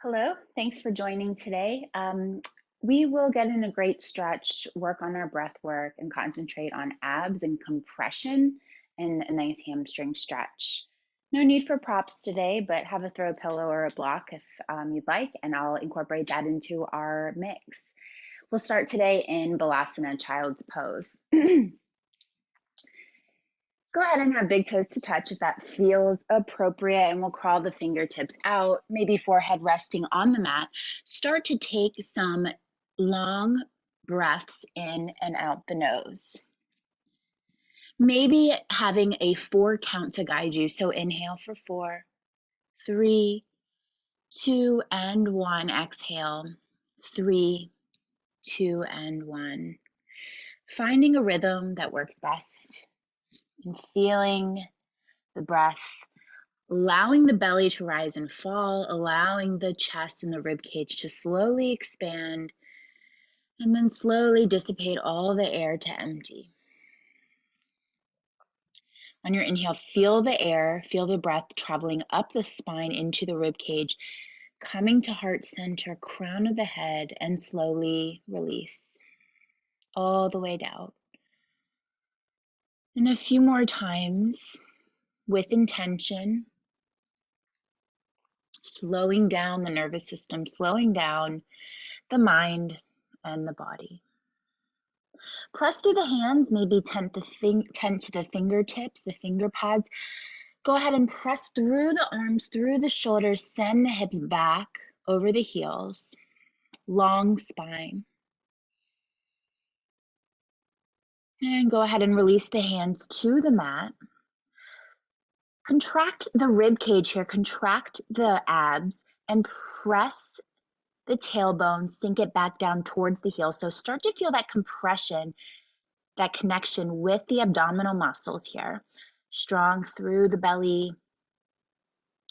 Hello, thanks for joining today. We will get in a great stretch, work on our breath work, and concentrate on abs and compression and a nice hamstring stretch. No need for props today, but have a throw pillow or a block if you'd like, and I'll incorporate that into our mix. We'll start today in Balasana, child's pose. Go ahead and have big toes to touch if that feels appropriate, and we'll crawl the fingertips out, maybe forehead resting on the mat. Start to take some long breaths in and out the nose. Maybe having a 4 count to guide you. So inhale for 4, 3, 2, and 1. Exhale, 3, 2, and 1. Finding a rhythm that works best and feeling the breath, allowing the belly to rise and fall, allowing the chest and the rib cage to slowly expand, and then slowly dissipate all the air to empty. On your inhale, feel the air, feel the breath traveling up the spine into the rib cage, coming to heart center, crown of the head, and slowly release all the way down. And a few more times with intention, slowing down the nervous system, slowing down the mind and the body. Press through the hands, maybe tent to the fingertips, the finger pads. Go ahead and press through the arms, through the shoulders, send the hips back over the heels, long spine. And go ahead and release the hands to the mat. Contract the rib cage here, contract the abs, and press the tailbone, sink it back down towards the heel. So start to feel that compression, that connection with the abdominal muscles here. Strong through the belly,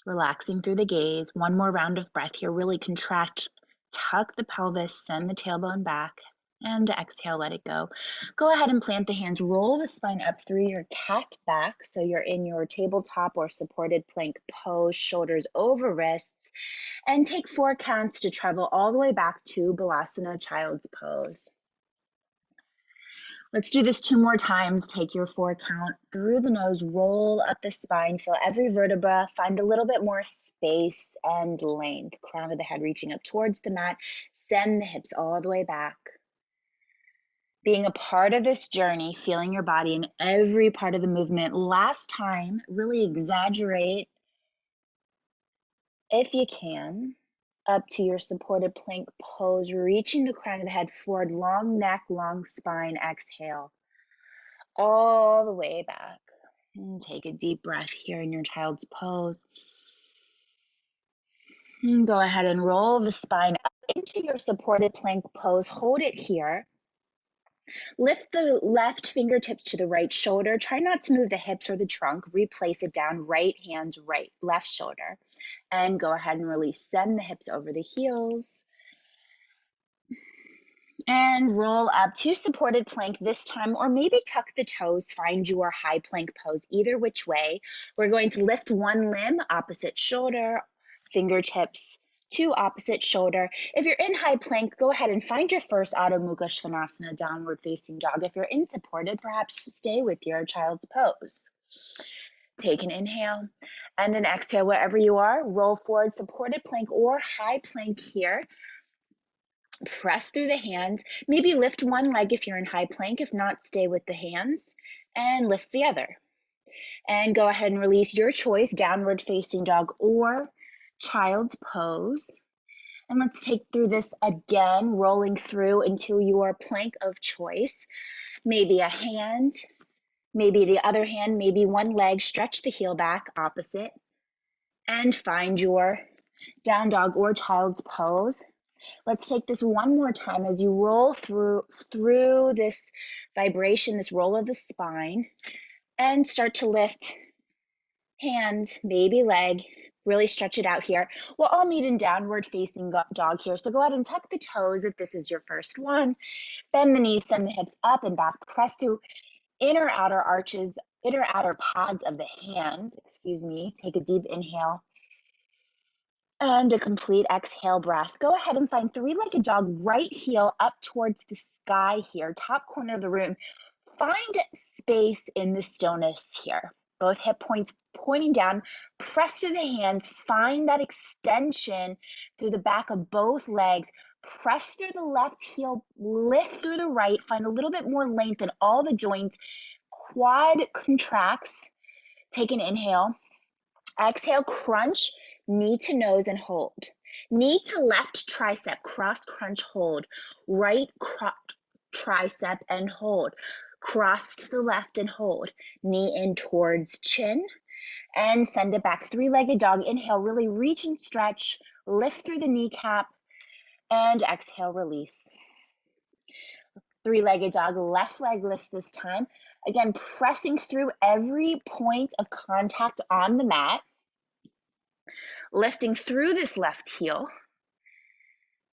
relaxing through the gaze. One more round of breath here. Really contract, tuck the pelvis, send the tailbone back, and exhale, let it go. Go ahead and plant the hands, roll the spine up through your cat back. So you're in your tabletop or supported plank pose, shoulders over wrists, and take 4 counts to travel all the way back to Balasana, child's pose. Let's do this 2 more times. Take your 4 count through the nose, roll up the spine, feel every vertebra, find a little bit more space and length. Crown of the head reaching up towards the mat, send the hips all the way back. Being a part of this journey, feeling your body in every part of the movement. Last time, really exaggerate if you can, up to your supported plank pose, reaching the crown of the head forward, long neck, long spine, exhale, all the way back. And take a deep breath here in your child's pose. And go ahead and roll the spine up into your supported plank pose. Hold it here. Lift the left fingertips to the right shoulder. Try not to move the hips or the trunk. Replace it down, right hand, left shoulder. And go ahead and release. Send the hips over the heels. And roll up to supported plank this time, or maybe tuck the toes, find your high plank pose, either which way. We're going to lift one limb, opposite shoulder, fingertips to opposite shoulder. If you're in high plank, go ahead and find your first Adho Mukha Svanasana, downward facing dog. If you're in supported, perhaps stay with your child's pose. Take an inhale and an exhale wherever you are. Roll forward, supported plank or high plank here. Press through the hands. Maybe lift one leg if you're in high plank. If not, stay with the hands and lift the other. And go ahead and release your choice, downward facing dog or child's pose. And let's take through this again, rolling through into your plank of choice. Maybe a hand, maybe the other hand, maybe one leg. Stretch the heel back, opposite. And find your down dog or child's pose. Let's take this one more time as you roll through this vibration, this roll of the spine, and start to lift hands, maybe leg, really stretch it out here. We'll all meet in downward facing dog here. So go ahead and tuck the toes if this is your first one. Bend the knees, send the hips up and back. Press through inner outer arches, inner outer pads of the hands, Take a deep inhale. And a complete exhale breath. Go ahead and find three-legged dog, right heel up towards the sky here, top corner of the room. Find space in the stillness here. Both hip points pointing down, press through the hands, find that extension through the back of both legs, press through the left heel, lift through the right, find a little bit more length in all the joints, quad contracts, take an inhale, exhale, crunch, knee to nose and hold. Knee to left tricep, cross crunch, hold, right tricep and hold. Cross to the left and hold. Knee in towards chin and send it back. Three-legged dog. Inhale, really reach and stretch. Lift through the kneecap and exhale, release. Three-legged dog. Left leg lifts this time. Again, pressing through every point of contact on the mat. Lifting through this left heel.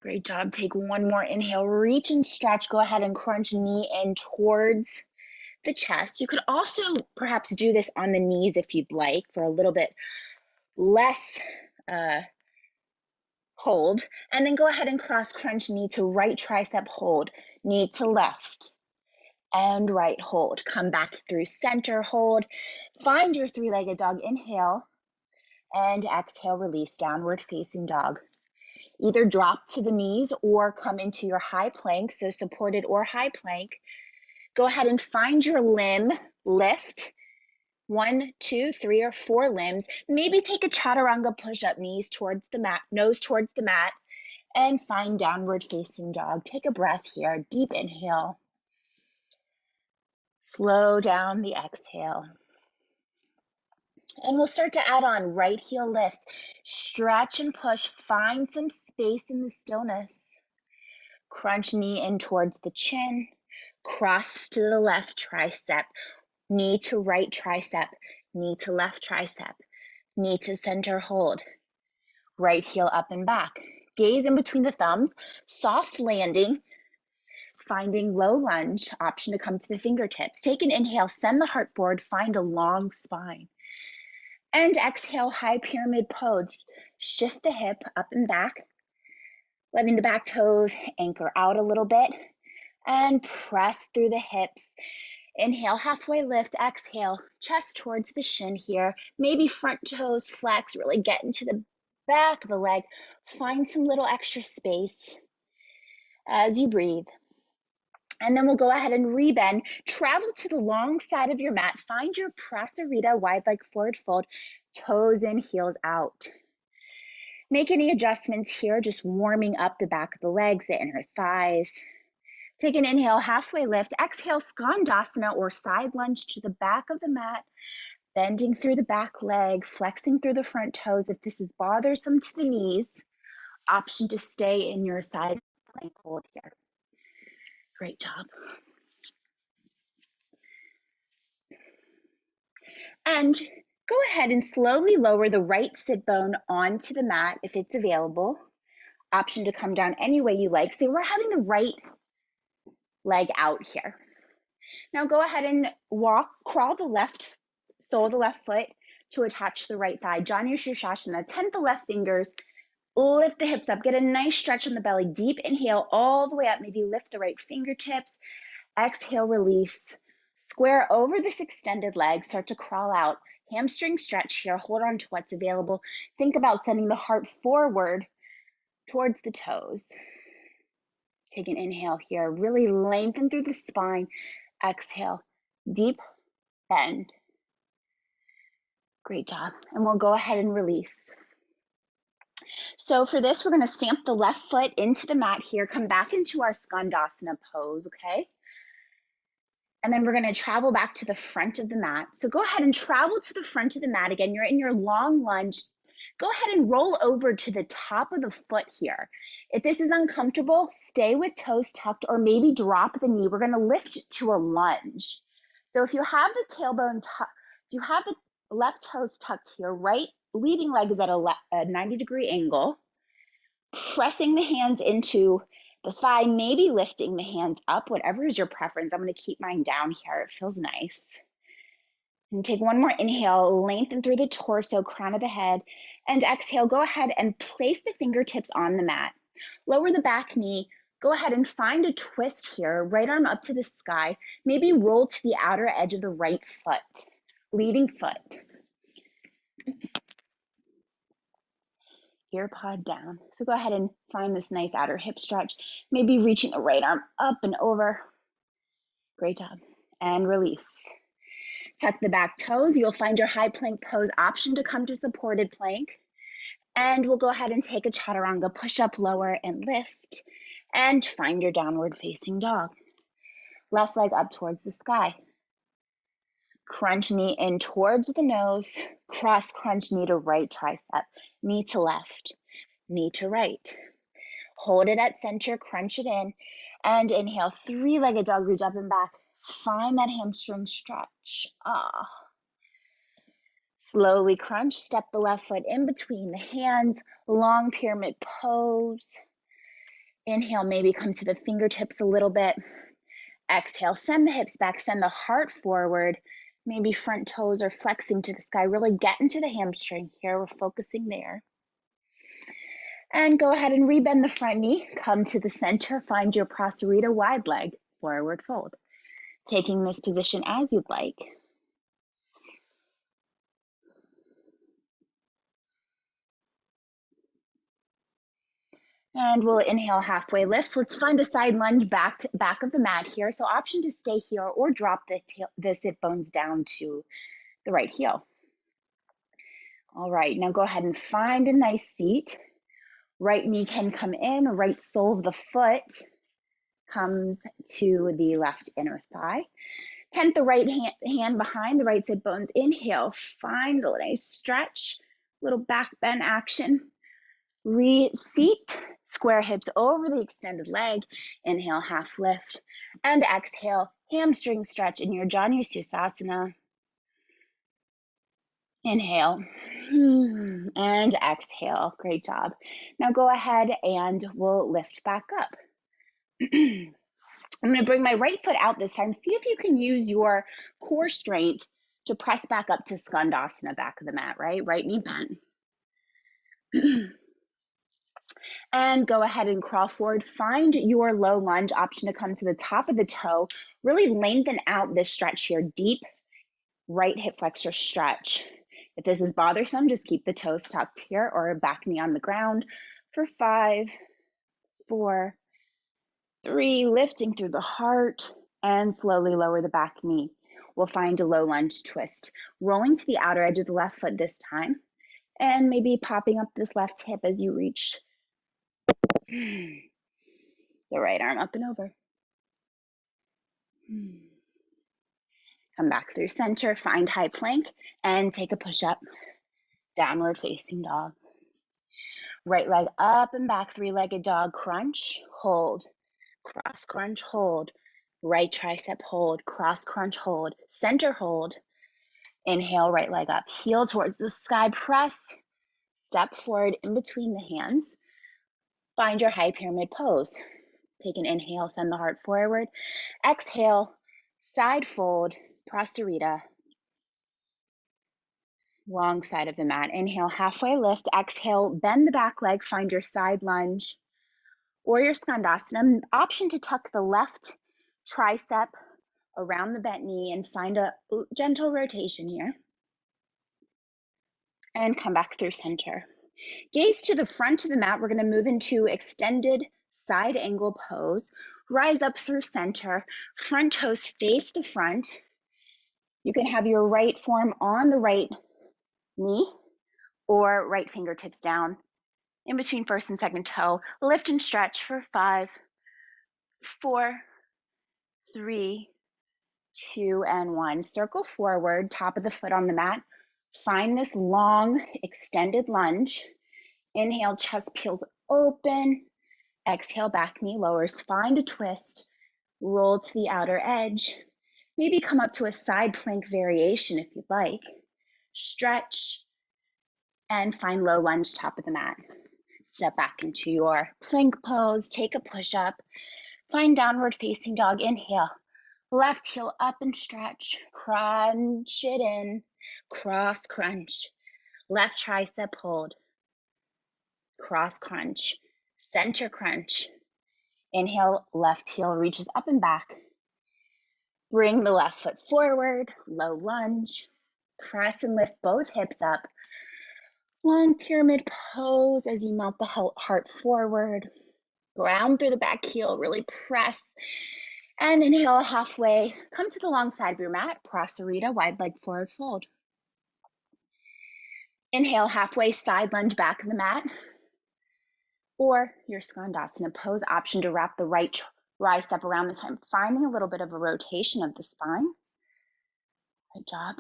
Great job. Take one more inhale. Reach and stretch. Go ahead and crunch knee in towards the chest. You could also perhaps do this on the knees if you'd like for a little bit less hold. And then go ahead and cross crunch knee to right tricep, hold, knee to left and right, hold. Come back through center, hold. Find your three-legged dog. Inhale and exhale, release, downward facing dog. Either drop to the knees or come into your high plank, so supported or high plank. Go ahead and find your limb lift. 1, 2, 3, or 4 limbs. Maybe take a chaturanga push-up, knees towards the mat, nose towards the mat, and find downward facing dog. Take a breath here, deep inhale. Slow down the exhale. And we'll start to add on right heel lifts. Stretch and push, find some space in the stillness. Crunch knee in towards the chin. Cross to the left tricep, knee to right tricep, knee to left tricep, knee to center, hold. Right heel up and back. Gaze in between the thumbs, soft landing, finding low lunge, option to come to the fingertips. Take an inhale, send the heart forward, find a long spine. And exhale, high pyramid pose. Shift the hip up and back, letting the back toes anchor out a little bit. And press through the hips. Inhale, halfway lift, exhale, chest towards the shin here. Maybe front toes flex, really get into the back of the leg. Find some little extra space as you breathe. And then we'll go ahead and rebend. Travel to the long side of your mat. Find your prasarita, wide leg forward fold, toes in, heels out. Make any adjustments here, just warming up the back of the legs, the inner thighs. Take an inhale, halfway lift. Exhale, skandasana or side lunge to the back of the mat, bending through the back leg, flexing through the front toes. If this is bothersome to the knees, option to stay in your side plank hold here. Great job. And go ahead and slowly lower the right sit bone onto the mat if it's available. Option to come down any way you like. So we're having the right leg out here. Now go ahead and crawl the left sole of the left foot to attach the right thigh. Janu Shirshasana, 10 the left fingers, lift the hips up, get a nice stretch on the belly, deep inhale all the way up, maybe lift the right fingertips, exhale, release, square over this extended leg, start to crawl out, hamstring stretch here, hold on to what's available. Think about sending the heart forward towards the toes. Take an inhale here, really lengthen through the spine, exhale, deep bend. Great job. And we'll go ahead and release. So for this, we're going to stamp the left foot into the mat here, come back into our skandasana pose, okay? And then we're going to travel back to the front of the mat. So go ahead and travel to the front of the mat again. You're in your long lunge. Go ahead and roll over to the top of the foot here. If this is uncomfortable, stay with toes tucked or maybe drop the knee. We're going to lift to a lunge. So if you have the tailbone, if you have the left toes tucked here, right leading leg is at a 90-degree angle, pressing the hands into the thigh, maybe lifting the hands up, whatever is your preference. I'm going to keep mine down here. It feels nice. And take one more inhale, lengthen through the torso, crown of the head, And exhale, go ahead and place the fingertips on the mat. Lower the back knee. Go ahead and find a twist here. Right arm up to the sky. Maybe roll to the outer edge of the right foot, leading foot. Ear pod down. So go ahead and find this nice outer hip stretch. Maybe reaching the right arm up and over. Great job. And release. Tuck the back toes. You'll find your high plank pose option to come to supported plank. And we'll go ahead and take a chaturanga, push up, lower, and lift. And find your downward facing dog. Left leg up towards the sky. Crunch knee in towards the nose. Cross crunch knee to right tricep. Knee to left. Knee to right. Hold it at center, crunch it in. And inhale, three-legged dog, reach up and back. Find that hamstring stretch. Slowly crunch, step the left foot in between the hands, long pyramid pose. Inhale, maybe come to the fingertips a little bit. Exhale, send the hips back, send the heart forward. Maybe front toes are flexing to the sky. Really get into the hamstring here. We're focusing there. And go ahead and rebend the front knee. Come to the center, find your prasarita wide leg, forward fold. Taking this position as you'd like. And we'll inhale, halfway lift. Let's find a side lunge back of the mat here. So option to stay here or drop the sit bones down to the right heel. All right, now go ahead and find a nice seat. Right knee can come in, right sole of the foot comes to the left inner thigh. Tent the right hand behind the right sit bones. Inhale, find a nice stretch, little back bend action. Reseat, square hips over the extended leg. Inhale, half lift. And exhale, hamstring stretch in your Janu Sukhasana. Inhale and exhale. Great job. Now go ahead and we'll lift back up. I'm going to bring my right foot out this time. See if you can use your core strength to press back up to Skandasana, back of the mat, right? Right knee bent. And go ahead and crawl forward. Find your low lunge option to come to the top of the toe. Really lengthen out this stretch here. Deep right hip flexor stretch. If this is bothersome, just keep the toes tucked here or back knee on the ground for 5, 4, 3, lifting through the heart and slowly lower the back knee. We'll find a low lunge twist. Rolling to the outer edge of the left foot this time and maybe popping up this left hip as you reach the right arm up and over. Come back through center, find high plank, and take a push-up, downward facing dog. Right leg up and back, three-legged dog, crunch, hold, cross crunch, hold, right tricep hold, cross crunch hold, center hold. Inhale, right leg up, heel towards the sky, press, step forward in between the hands. Find your high pyramid pose. Take an inhale, send the heart forward. Exhale, side fold, prasarita. Long side of the mat. Inhale, halfway lift. Exhale, bend the back leg, find your side lunge or your Skandasana. Option to tuck the left tricep around the bent knee and find a gentle rotation here. And come back through center. Gaze to the front of the mat. We're going to move into extended side angle pose. Rise up through center. Front toes face the front. You can have your right form on the right knee or right fingertips down in between first and second toe. Lift and stretch for 5, 4, 3, 2, and 1. Circle forward, top of the foot on the mat. Find this long extended lunge. Inhale, chest peels open. Exhale, back knee lowers. Find a twist. Roll to the outer edge. Maybe come up to a side plank variation if you'd like. Stretch and find low lunge, top of the mat. Step back into your plank pose. Take a push-up. Find downward facing dog. Inhale. Left heel up and stretch. Crunch it in. Cross crunch. Left tricep hold. Cross crunch. Center crunch. Inhale, left heel reaches up and back. Bring the left foot forward, low lunge. Press and lift both hips up. Long pyramid pose as you melt the heart forward. Ground through the back heel, really press. And inhale halfway. Come to the long side of your mat, Prasarita, wide leg forward fold. Inhale halfway, side lunge back of the mat. Or your Skandasana pose option to wrap the right tricep around this time, finding a little bit of a rotation of the spine. Good job.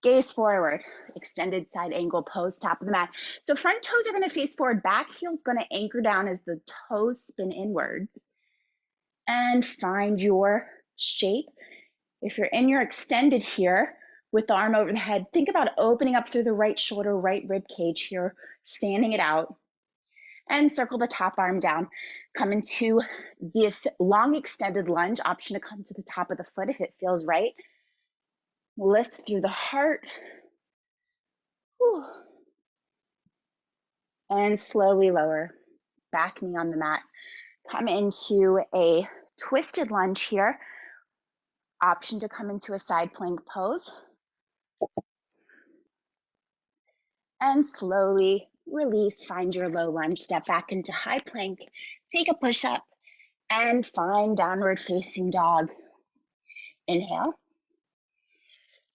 Gaze forward, extended side angle pose, top of the mat. So front toes are going to face forward, back heel's going to anchor down as the toes spin inwards. And find your shape. If you're in your extended here with the arm over the head, think about opening up through the right shoulder, right rib cage here, fanning it out. And circle the top arm down. Come into this long extended lunge, option to come to the top of the foot if it feels right. Lift through the heart. Whew. And slowly lower. Back knee on the mat. Come into a twisted lunge here. Option to come into a side plank pose. And slowly release, find your low lunge, step back into high plank, take a push up, and find downward facing dog. Inhale.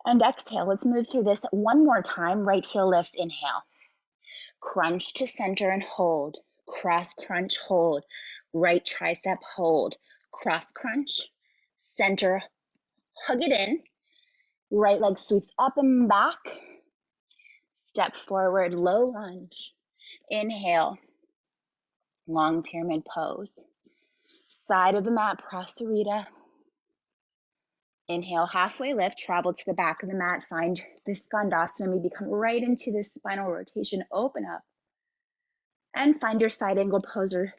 And exhale. Let's move through this one more time. Right heel lifts, inhale. Crunch to center and hold. Cross crunch, hold. Right tricep, hold. Cross crunch, center, hug it in. Right leg sweeps up and back. Step forward, low lunge. Inhale. Long pyramid pose. Side of the mat, Prasarita. Inhale, halfway lift, travel to the back of the mat, find this Skandasana, maybe come right into this spinal rotation, open up, and find your side angle pose or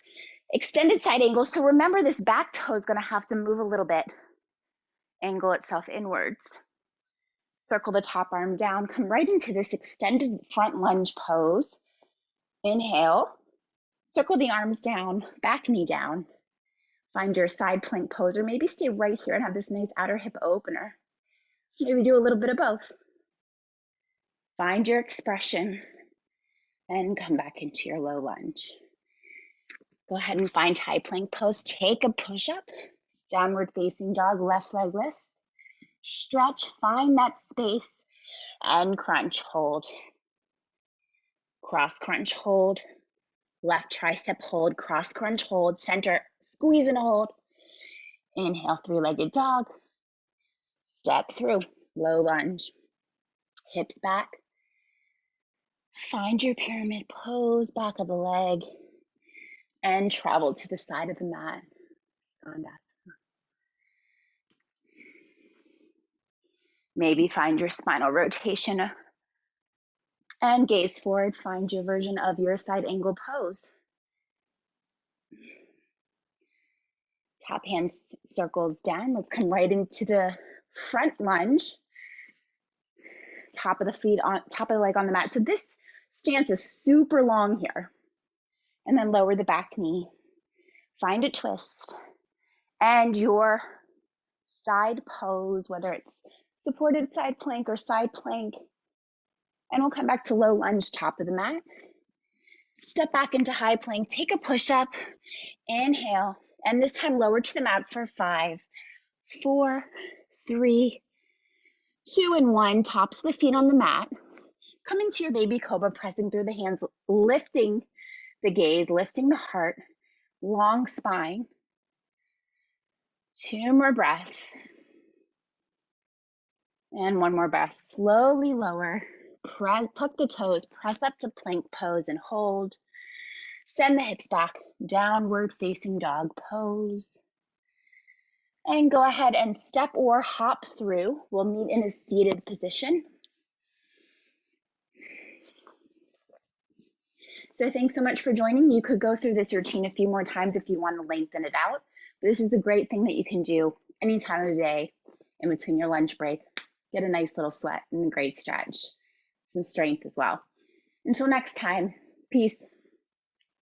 extended side angle. So remember this back toe is gonna have to move a little bit, angle itself inwards. Circle the top arm down, come right into this extended front lunge pose. Inhale, circle the arms down, back knee down. Find your side plank pose, or maybe stay right here and have this nice outer hip opener. Maybe do a little bit of both. Find your expression and come back into your low lunge. Go ahead and find high plank pose. Take a push up, downward facing dog, left leg lifts. Stretch, find that space, and crunch, hold. Cross crunch, hold. Left tricep, hold. Cross crunch, hold. Center, squeeze and hold. Inhale, three-legged dog. Step through, low lunge. Hips back. Find your pyramid pose, back of the leg, and travel to the side of the mat. Maybe find your spinal rotation and gaze forward. Find your version of your side angle pose. Top hand circles down. Let's come right into the front lunge. Top of the feet on top of the leg on the mat. So this stance is super long here. And then lower the back knee. Find a twist. And your side pose, whether it's supported side plank or side plank. And we'll come back to low lunge, top of the mat. Step back into high plank, take a push up, inhale, and this time lower to the mat for 5, 4, 3, 2, and 1. Tops of the feet on the mat. Coming to your baby cobra, pressing through the hands, lifting the gaze, lifting the heart, long spine. 2 more breaths. And 1 more breath. Slowly lower. Tuck the toes, press up to plank pose and hold. Send the hips back, downward facing dog pose. And go ahead and step or hop through. We'll meet in a seated position. So thanks so much for joining. You could go through this routine a few more times if you want to lengthen it out. But this is a great thing that you can do any time of the day in between your lunch break. Get a nice little sweat and a great stretch. some strength as well. Until next time, peace.